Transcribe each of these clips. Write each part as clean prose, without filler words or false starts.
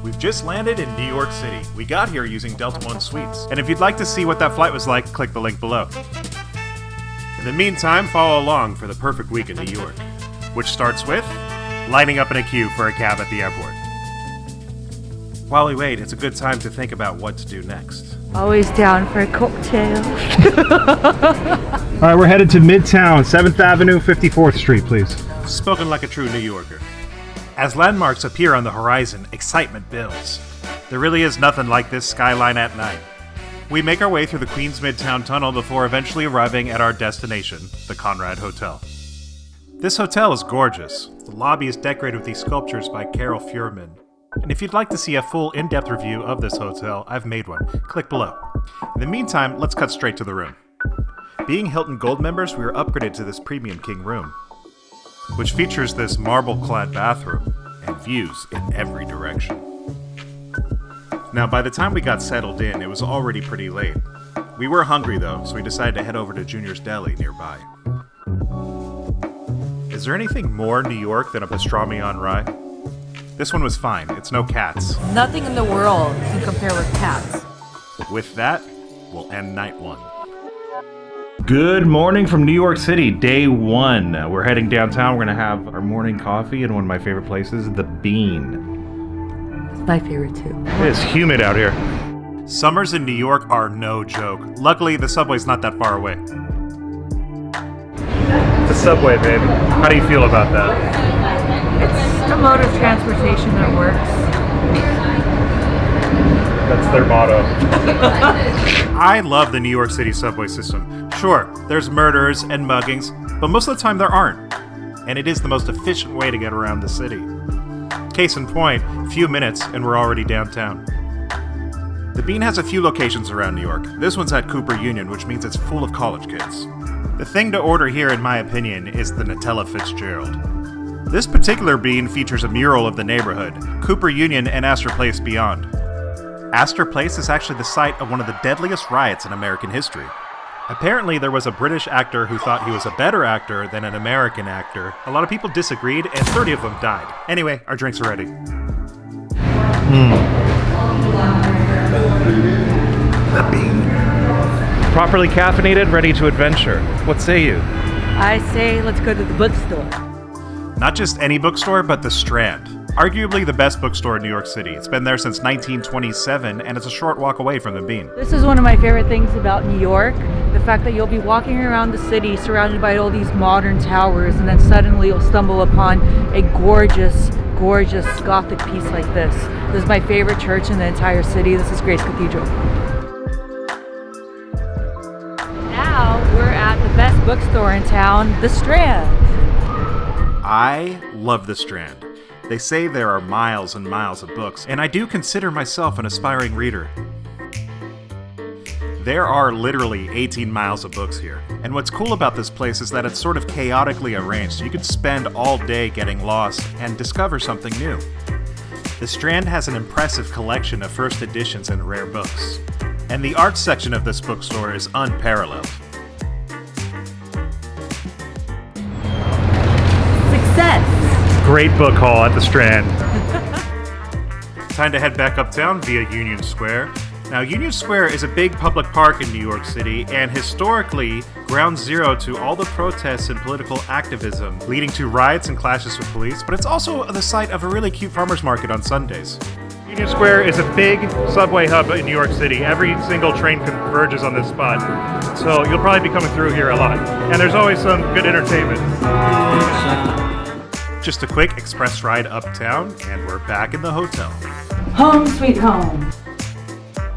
We've just landed in New York City. We got here using Delta One Suites. And if you'd like to see what that flight was like, click the link below. In the meantime, follow along for the perfect week in New York, which starts with lining up in a queue for a cab at the airport. While we wait, it's a good time to think about what to do next. Always down for a cocktail. All right, we're headed to Midtown, 7th Avenue, 54th Street, please. Spoken like a true New Yorker. As landmarks appear on the horizon, excitement builds. There really is nothing like this skyline at night. We make our way through the Queens Midtown Tunnel before eventually arriving at our destination, the Conrad Hotel. This hotel is gorgeous. The lobby is decorated with these sculptures by Carol Fuhrman. And if you'd like to see a full in-depth review of this hotel, I've made one. Click below. In the meantime, let's cut straight to the room. Being Hilton Gold members, we were upgraded to this Premium King room, which features this marble-clad bathroom and views in every direction. Now, by the time we got settled in, it was already pretty late. We were hungry though, so we decided to head over to Junior's Deli nearby. Is there anything more New York than a pastrami on rye? This one was fine. It's no cats. Nothing in the world can compare with cats. With that, we'll end night one. Good morning from New York City, day one. We're heading downtown. We're going to have our morning coffee in one of my favorite places, The Bean. It's my favorite too. It is humid out here. Summers in New York are no joke. Luckily, the subway's not that far away. The subway, baby. How do you feel about that? It's a mode of transportation that works. That's their motto. I love the New York City subway system. Sure, there's murders and muggings, but most of the time there aren't. And it is the most efficient way to get around the city. Case in point, a few minutes and we're already downtown. The Bean has a few locations around New York. This one's at Cooper Union, which means it's full of college kids. The thing to order here, in my opinion, is the Nutella Fitzgerald. This particular bean features a mural of the neighborhood, Cooper Union and Astor Place beyond. Astor Place is actually the site of one of the deadliest riots in American history. Apparently, there was a British actor who thought he was a better actor than an American actor. A lot of people disagreed, and 30 of them died. Anyway, our drinks are ready. The Bean. Properly caffeinated, ready to adventure. What say you? I say let's go to the bookstore. Not just any bookstore, but the Strand. Arguably the best bookstore in New York City. It's been there since 1927, and it's a short walk away from the Bean. This is one of my favorite things about New York. The fact that you'll be walking around the city surrounded by all these modern towers, and then suddenly you'll stumble upon a gorgeous, gorgeous Gothic piece like this. This is my favorite church in the entire city. This is Grace Cathedral. Now we're at the best bookstore in town, the Strand. I love the Strand. They say there are miles and miles of books, and I do consider myself an aspiring reader. There are literally 18 miles of books here, and what's cool about this place is that it's sort of chaotically arranged, so you could spend all day getting lost and discover something new. The Strand has an impressive collection of first editions and rare books, and the art section of this bookstore is unparalleled. Success! Great book haul at the Strand. Time to head back uptown via Union Square. Now, Union Square is a big public park in New York City and historically ground zero to all the protests and political activism leading to riots and clashes with police, but it's also the site of a really cute farmers market on Sundaes. Union Square is a big subway hub in New York City. Every single train converges on this spot, so you'll probably be coming through here a lot. And there's always some good entertainment. Just a quick express ride uptown, and we're back in the hotel. Home sweet home.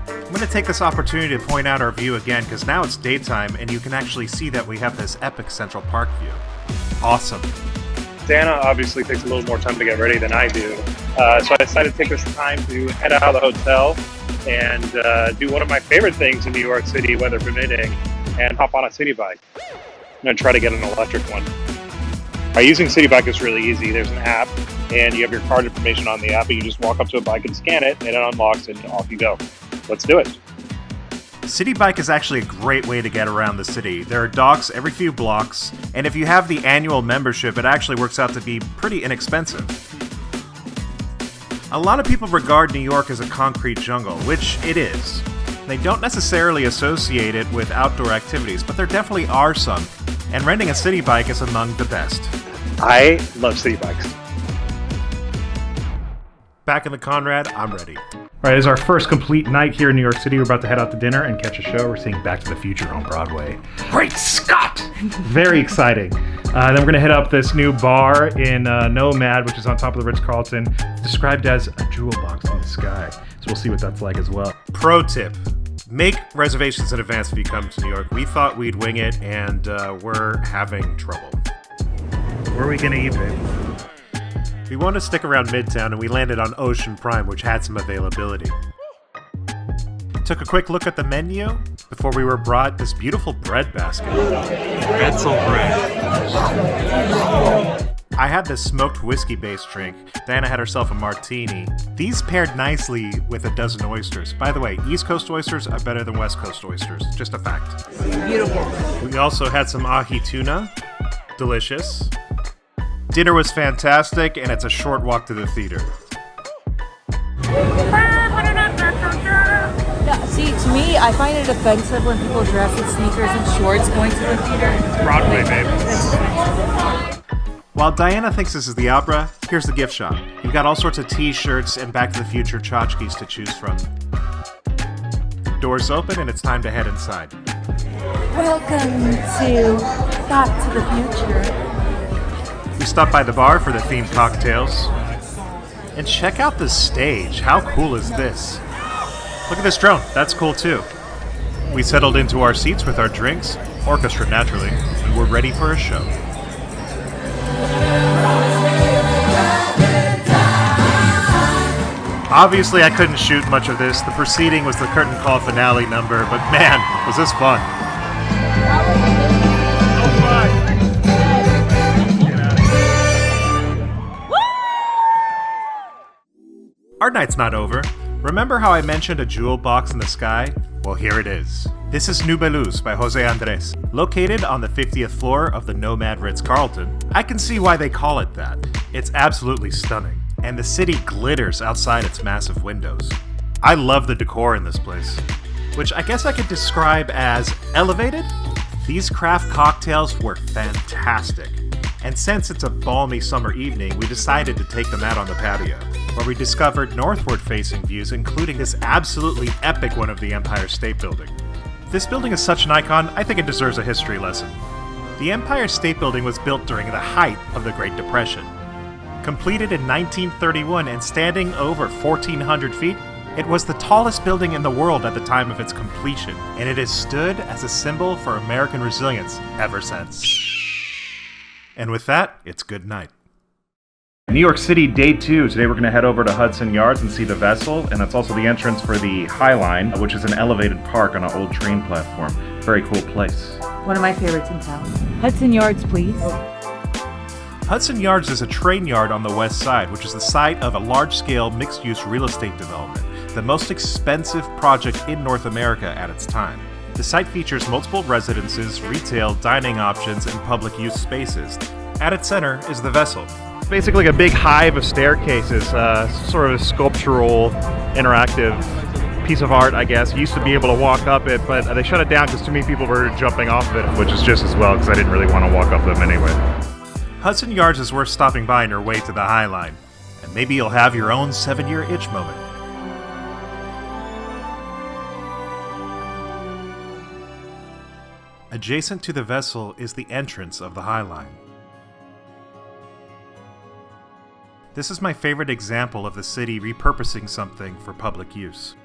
I'm going to take this opportunity to point out our view again, because now it's daytime, and you can actually see that we have this epic Central Park view. Awesome. Dana obviously takes a little more time to get ready than I do, so I decided to take this time to head out of the hotel and do one of my favorite things in New York City, weather permitting, and hop on a Citibike. I'm going to try to get an electric one. Using Citibike is really easy. There's an app, and you have your card information on the app, and you just walk up to a bike and scan it, and it unlocks, and off you go. Let's do it. Citibike is actually a great way to get around the city. There are docks every few blocks, and if you have the annual membership, it actually works out to be pretty inexpensive. A lot of people regard New York as a concrete jungle, which it is. They don't necessarily associate it with outdoor activities, but there definitely are some, and renting a Citibike is among the best. I love city bikes. Back in the Conrad, I'm ready. All right, it's our first complete night here in New York City. We're about to head out to dinner and catch a show. We're seeing Back to the Future on Broadway. Great Scott! Very exciting. Then we're going to hit up this new bar in Nomad, which is on top of the Ritz-Carlton, described as a jewel box in the sky. So we'll see what that's like as well. Pro tip. Make reservations in advance if you come to New York. We thought we'd wing it, and we're having trouble. Where are we going to eat, babe? We wanted to stick around Midtown, and we landed on Ocean Prime, which had some availability. Took a quick look at the menu before we were brought this beautiful bread basket. Pretzel bread. I had this smoked whiskey-based drink. Diana had herself a martini. These paired nicely with a dozen oysters. By the way, East Coast oysters are better than West Coast oysters. Just a fact. Beautiful. We also had some ahi tuna. Delicious. Dinner was fantastic, and it's a short walk to the theater. Yeah, see, to me, I find it offensive when people dress in sneakers and shorts going to the theater. Broadway, babe. While Diana thinks this is the opera, here's the gift shop. You've got all sorts of t-shirts and Back to the Future tchotchkes to choose from. Doors open, and it's time to head inside. Welcome to Back to the Future. We stopped by the bar for the themed cocktails. And check out the stage. How cool is this? Look at this drone. That's cool too. We settled into our seats with our drinks, orchestra naturally, and we're ready for a show. Obviously, I couldn't shoot much of this. The preceding was the curtain call finale number, but man, was this fun. Our night's not over. Remember how I mentioned a jewel box in the sky? Well, here it is. This is Nubeluz by Jose Andres. Located on the 50th floor of the Nomad Ritz-Carlton, I can see why they call it that. It's absolutely stunning, and the city glitters outside its massive windows. I love the decor in this place, which I guess I could describe as elevated. These craft cocktails were fantastic, and since it's a balmy summer evening, we decided to take them out on the patio, where we discovered northward-facing views, including this absolutely epic one of the Empire State Building. This building is such an icon, I think it deserves a history lesson. The Empire State Building was built during the height of the Great Depression. Completed in 1931 and standing over 1,400 feet, it was the tallest building in the world at the time of its completion, and it has stood as a symbol for American resilience ever since. And with that, it's good night. New York City, day 2. Today we're going to head over to Hudson Yards and see the vessel, and that's also the entrance for the Highline, which is an elevated park on an old train platform. Very cool place. One of my favorites in town. Hudson Yards, please. Hudson Yards is a train yard on the west side, which is the site of a large-scale mixed-use real estate development, the most expensive project in North America at its time. The site features multiple residences, retail, dining options, and public use spaces. At its center is the vessel. It's basically like a big hive of staircases, sort of a sculptural, interactive piece of art, I guess. You used to be able to walk up it, but they shut it down because too many people were jumping off of it, which is just as well because I didn't really want to walk up them anyway. Hudson Yards is worth stopping by on your way to the Highline, and maybe you'll have your own 7-year itch moment. Adjacent to the vessel is the entrance of the Highline. This is my favorite example of the city repurposing something for public use.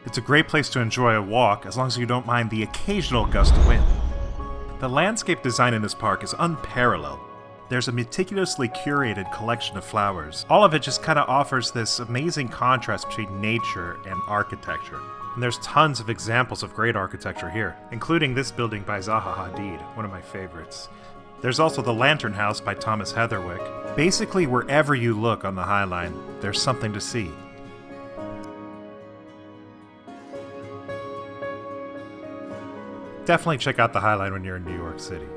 It's a great place to enjoy a walk as long as you don't mind the occasional gust of wind. The landscape design in this park is unparalleled. There's a meticulously curated collection of flowers. All of it just kind of offers this amazing contrast between nature and architecture. And there's tons of examples of great architecture here, including this building by Zaha Hadid, one of my favorites. There's also the Lantern House by Thomas Heatherwick. Basically, wherever you look on the Highline, there's something to see. Definitely check out the Highline when you're in New York City.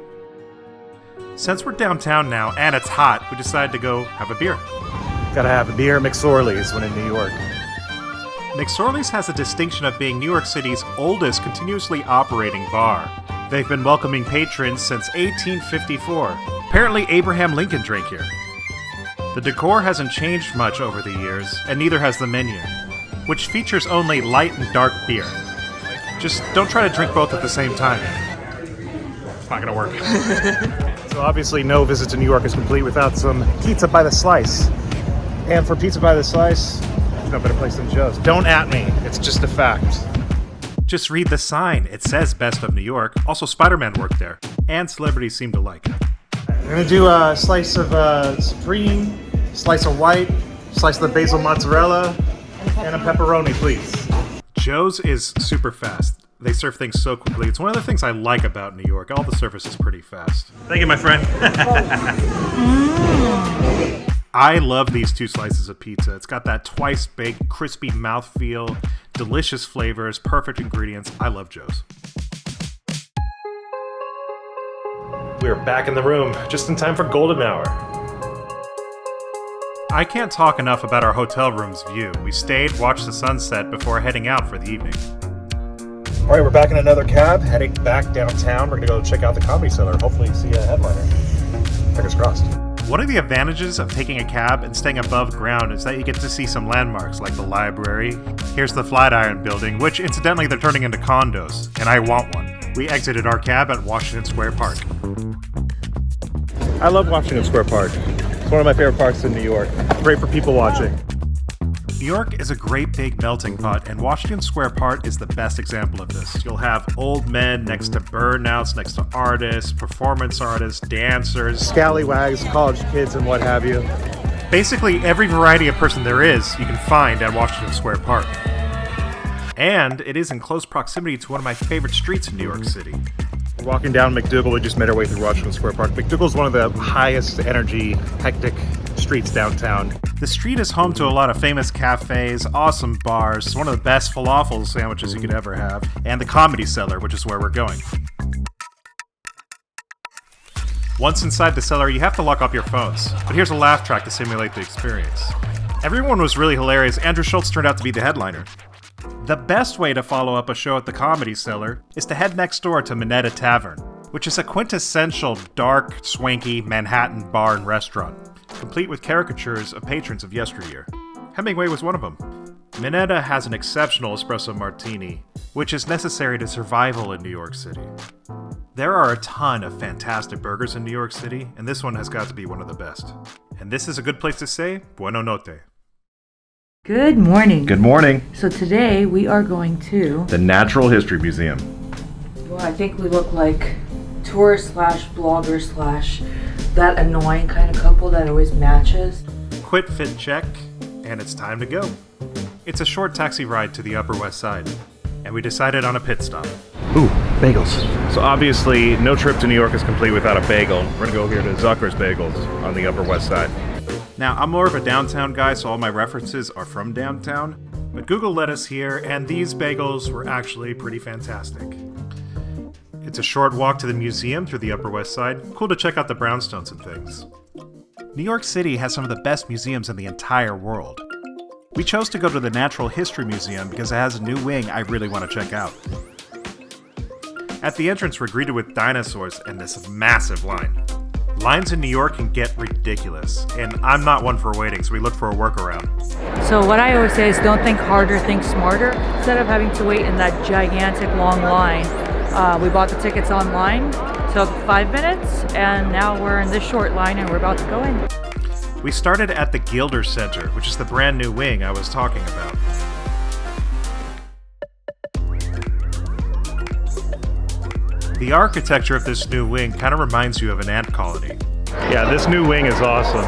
Since we're downtown now and it's hot, we decided to go have a beer. Gotta have a beer at McSorley's when in New York. McSorley's has the distinction of being New York City's oldest continuously operating bar. They've been welcoming patrons since 1854. Apparently Abraham Lincoln drank here. The decor hasn't changed much over the years, and neither has the menu, which features only light and dark beer. Just don't try to drink both at the same time. It's not gonna work. So obviously no visit to New York is complete without some pizza by the slice. And for pizza by the slice, there's no better place than Joe's. Don't at me, it's just a fact. Just read the sign. It says Best of New York. Also, Spider-Man worked there, and celebrities seem to like it. I'm gonna do a slice of supreme, slice of white, slice of the basil mozzarella, and a pepperoni, please. Joe's is super fast. They serve things so quickly. It's one of the things I like about New York. All the service is pretty fast. Thank you, my friend. I love these 2 slices of pizza. It's got that twice-baked, crispy mouthfeel, delicious flavors, perfect ingredients. I love Joe's. We're back in the room, just in time for golden hour. I can't talk enough about our hotel room's view. We stayed, watched the sunset before heading out for the evening. All right, we're back in another cab, heading back downtown. We're gonna go check out the Comedy Cellar, hopefully see a headliner. Fingers crossed. One of the advantages of taking a cab and staying above ground is that you get to see some landmarks like the library. Here's the Flatiron Building, which incidentally they're turning into condos, and I want one. We exited our cab at Washington Square Park. I love Washington Square Park. It's one of my favorite parks in New York. Great for people watching. New York is a great big melting pot, and Washington Square Park is the best example of this. You'll have old men next to burnouts, next to artists, performance artists, dancers, Scallywags, college kids, and what have you. Basically, every variety of person there is, you can find at Washington Square Park. And it is in close proximity to one of my favorite streets in New York City. We're walking down MacDougal. We just made our way through Washington Square Park. MacDougal is one of the highest energy, hectic streets downtown. The street is home to a lot of famous cafes, awesome bars, one of the best falafel sandwiches you could ever have, and the Comedy Cellar, which is where we're going. Once inside the cellar, you have to lock up your phones, but here's a laugh track to simulate the experience. Everyone was really hilarious. Andrew Schultz turned out to be the headliner. The best way to follow up a show at the Comedy Cellar is to head next door to Minetta Tavern, which is a quintessential dark, swanky Manhattan bar and restaurant, complete with caricatures of patrons of yesteryear. Hemingway was one of them. Minetta has an exceptional espresso martini, which is necessary to survival in New York City. There are a ton of fantastic burgers in New York City, and this one has got to be one of the best. And this is a good place to say, buona notte. Good morning. Good morning. So today we are going to... The Natural History Museum. Well, I think we look like tourist / blogger / that annoying kind of couple that always matches. Quit fit check, and it's time to go. It's a short taxi ride to the Upper West Side, and we decided on a pit stop. Ooh, bagels. So obviously, no trip to New York is complete without a bagel. We're gonna go here to Zucker's Bagels on the Upper West Side. Now, I'm more of a downtown guy, so all my references are from downtown, but Google led us here, and these bagels were actually pretty fantastic. It's a short walk to the museum through the Upper West Side. Cool to check out the brownstones and things. New York City has some of the best museums in the entire world. We chose to go to the Natural History Museum because it has a new wing I really want to check out. At the entrance, we're greeted with dinosaurs and this massive line. Lines in New York can get ridiculous, and I'm not one for waiting, so we look for a workaround. So what I always say is don't think harder, think smarter. Instead of having to wait in that gigantic long line, we bought the tickets online, took 5 minutes, and now we're in this short line and we're about to go in. We started at the Gilder Center, which is the brand new wing I was talking about. The architecture of this new wing kind of reminds you of an ant colony. Yeah, this new wing is awesome.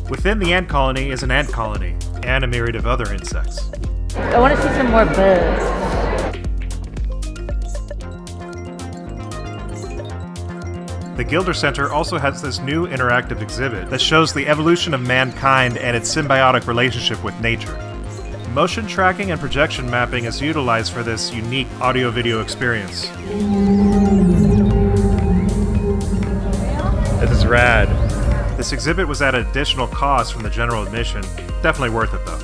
Within the ant colony is an ant colony, and a myriad of other insects. I want to see some more birds. The Gilder Center also has this new interactive exhibit that shows the evolution of mankind and its symbiotic relationship with nature. Motion tracking and projection mapping is utilized for this unique audio-video experience. This is rad. This exhibit was at an additional cost from the general admission. Definitely worth it though.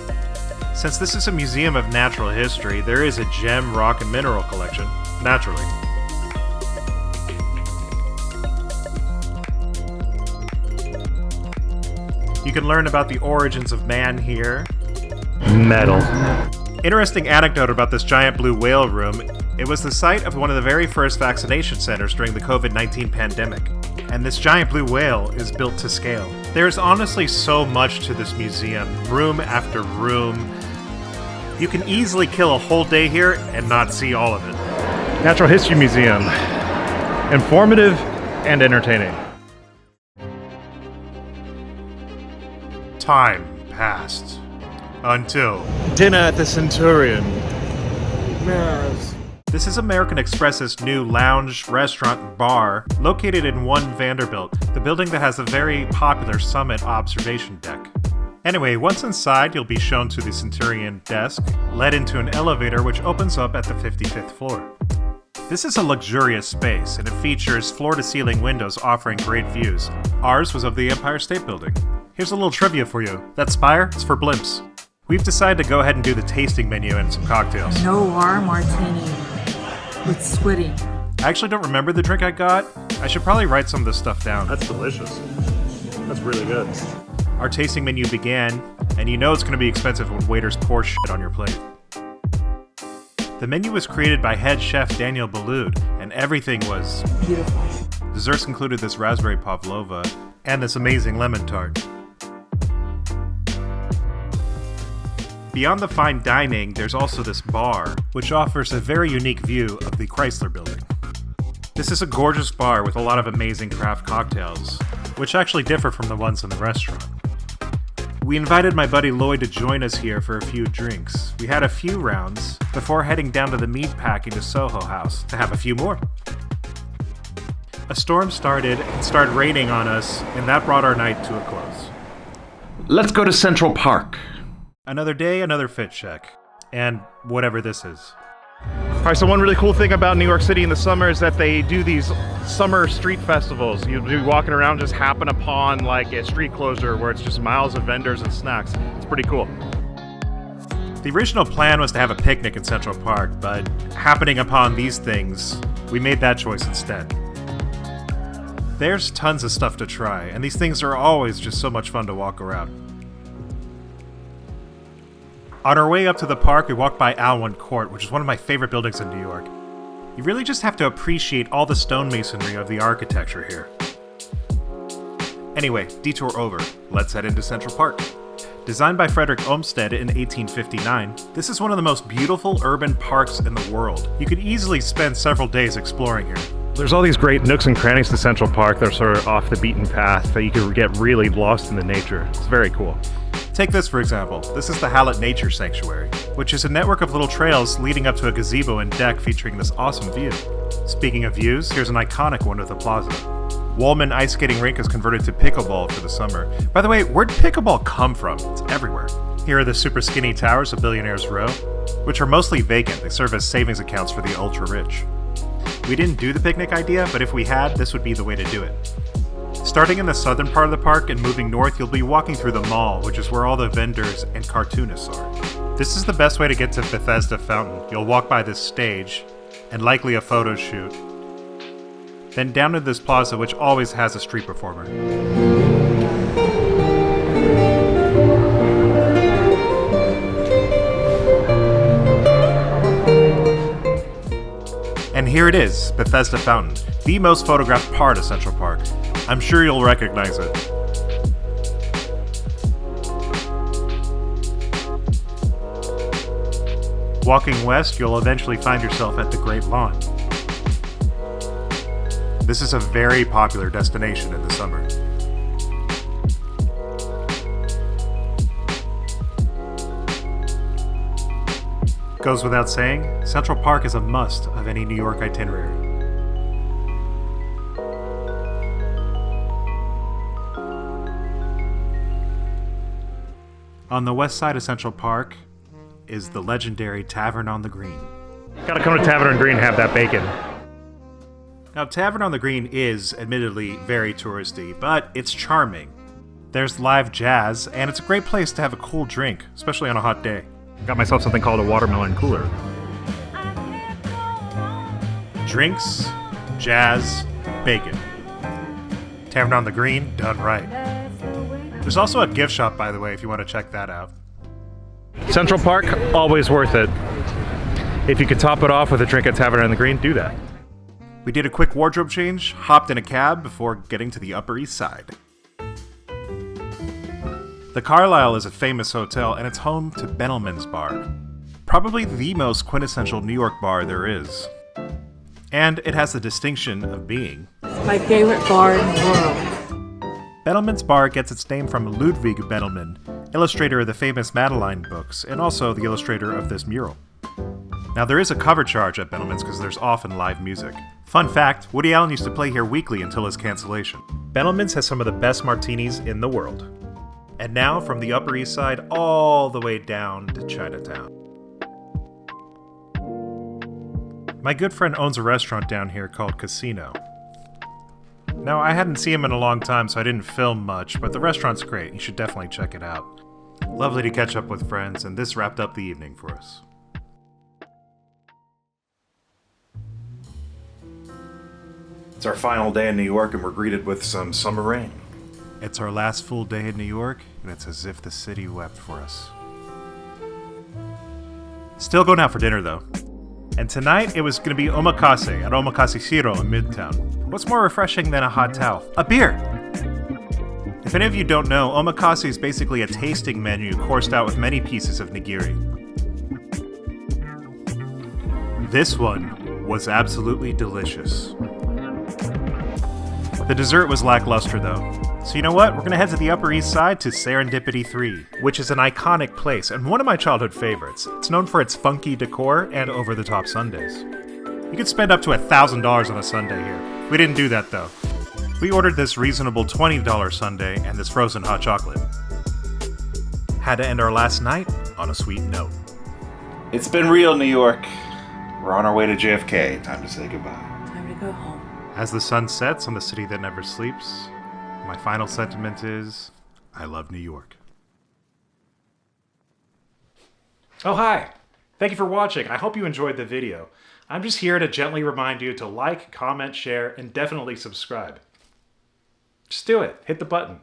Since this is a museum of natural history, there is a gem, rock, and mineral collection, naturally. You can learn about the origins of man here. Metal. Interesting anecdote about this giant blue whale room. It was the site of one of the very first vaccination centers during the COVID-19 pandemic. And this giant blue whale is built to scale. There's honestly so much to this museum, room after room. You can easily kill a whole day here and not see all of it. Natural History Museum. Informative and entertaining. Time passed. Until... Dinner at the Centurion. Yes. This is American Express's new lounge, restaurant, and bar, located in 1 Vanderbilt, the building that has a very popular Summit observation deck. Anyway, once inside, you'll be shown to the Centurion desk, led into an elevator which opens up at the 55th floor. This is a luxurious space, and it features floor-to-ceiling windows offering great views. Ours was of the Empire State Building. Here's a little trivia for you. That spire is for blimps. We've decided to go ahead and do the tasting menu and some cocktails. Noir martini with squidding. I actually don't remember the drink I got. I should probably write some of this stuff down. That's delicious. That's really good. Our tasting menu began, and you know it's going to be expensive when waiters pour shit on your plate. The menu was created by head chef Daniel Boulud, and everything was Beautiful. Desserts included this raspberry pavlova and this amazing lemon tart. Beyond the fine dining, there's also this bar, which offers a very unique view of the Chrysler Building. This is a gorgeous bar with a lot of amazing craft cocktails, which actually differ from the ones in the restaurant. We invited my buddy Lloyd to join us here for a few drinks. We had a few rounds before heading down to the meatpacking to Soho House to have a few more. A storm started and started raining on us, and that brought our night to a close. Let's go to Central Park. Another day, another fit check. And whatever this is. All right, so one really cool thing about New York City in the summer is that they do these summer street festivals. You'll be walking around, just happen upon like a street closure where it's just miles of vendors and snacks. It's pretty cool. The original plan was to have a picnic in Central Park, but happening upon these things, we made that choice instead. There's tons of stuff to try, and these things are always just so much fun to walk around. On our way up to the park, we walked by Alwyn Court, which is one of my favorite buildings in New York. You really just have to appreciate all the stonemasonry of the architecture here. Anyway, detour over. Let's head into Central Park. Designed by Frederick Olmsted in 1859, this is one of the most beautiful urban parks in the world. You could easily spend several days exploring here. There's all these great nooks and crannies to Central Park that are sort of off the beaten path that you can get really lost in the nature. It's very cool. Take this for example. This is the Hallett Nature Sanctuary, which is a network of little trails leading up to a gazebo and deck featuring this awesome view. Speaking of views, here's an iconic one of the plaza. Woolman Ice Skating Rink is converted to pickleball for the summer. By the way, where'd pickleball come from? It's everywhere. Here are the super skinny towers of Billionaire's Row, which are mostly vacant. They serve as savings accounts for the ultra-rich. We didn't do the picnic idea, but if we had, this would be the way to do it. Starting in the southern part of the park and moving north, you'll be walking through the mall, which is where all the vendors and cartoonists are. This is the best way to get to Bethesda Fountain. You'll walk by this stage, and likely a photo shoot. Then down to this plaza, which always has a street performer. And here it is, Bethesda Fountain, the most photographed part of Central Park. I'm sure you'll recognize it. Walking west, you'll eventually find yourself at the Great Lawn. This is a very popular destination in the summer. Goes without saying, Central Park is a must of any New York itinerary. On the west side of Central Park, is the legendary Tavern on the Green. Gotta come to Tavern on Green and have that bacon. Now, Tavern on the Green is admittedly very touristy, but it's charming. There's live jazz, and it's a great place to have a cool drink, especially on a hot day. Got myself something called a watermelon cooler. Drinks, jazz, bacon. Tavern on the Green, done right. There's also a gift shop, by the way, if you want to check that out. Central Park, always worth it. If you could top it off with a drink at Tavern on the Green, do that. We did a quick wardrobe change, hopped in a cab before getting to the Upper East Side. The Carlyle is a famous hotel, and it's home to Bemelmans Bar, probably the most quintessential New York bar there is. And it has the distinction of being My favorite bar in the world. Bemelmans Bar gets its name from Ludwig Bemelman, illustrator of the famous Madeline books, and also the illustrator of this mural. Now, there is a cover charge at Bemelmans because there's often live music. Fun fact, Woody Allen used to play here weekly until his cancellation. Bemelmans has some of the best martinis in the world. And now, from the Upper East Side all the way down to Chinatown. My good friend owns a restaurant down here called Casino. Now, I hadn't seen him in a long time, so I didn't film much, but the restaurant's great. You should definitely check it out. Lovely to catch up with friends, and this wrapped up the evening for us. It's our final day in New York, and we're greeted with some summer rain. It's our last full day in New York, and it's as if the city wept for us. Still going out for dinner, though. And tonight, it was going to be Omekase at Omekase Shiro in Midtown. What's more refreshing than a hot towel? A beer! If any of you don't know, Omekase is basically a tasting menu coursed out with many pieces of nigiri. This one was absolutely delicious. The dessert was lackluster, though. So you know what? We're going to head to the Upper East Side to Serendipity 3, which is an iconic place and one of my childhood favorites. It's known for its funky decor and over-the-top sundaes. You could spend up to $1,000 on a sundae here. We didn't do that, though. We ordered this reasonable $20 sundae and this frozen hot chocolate. Had to end our last night on a sweet note. It's been real, New York. We're on our way to JFK. Time to say goodbye. Time to go home. As the sun sets on the city that never sleeps, my final sentiment is, I love New York. Oh, hi. Thank you for watching. I hope you enjoyed the video. I'm just here to gently remind you to like, comment, share, and definitely subscribe. Just do it. Hit the button.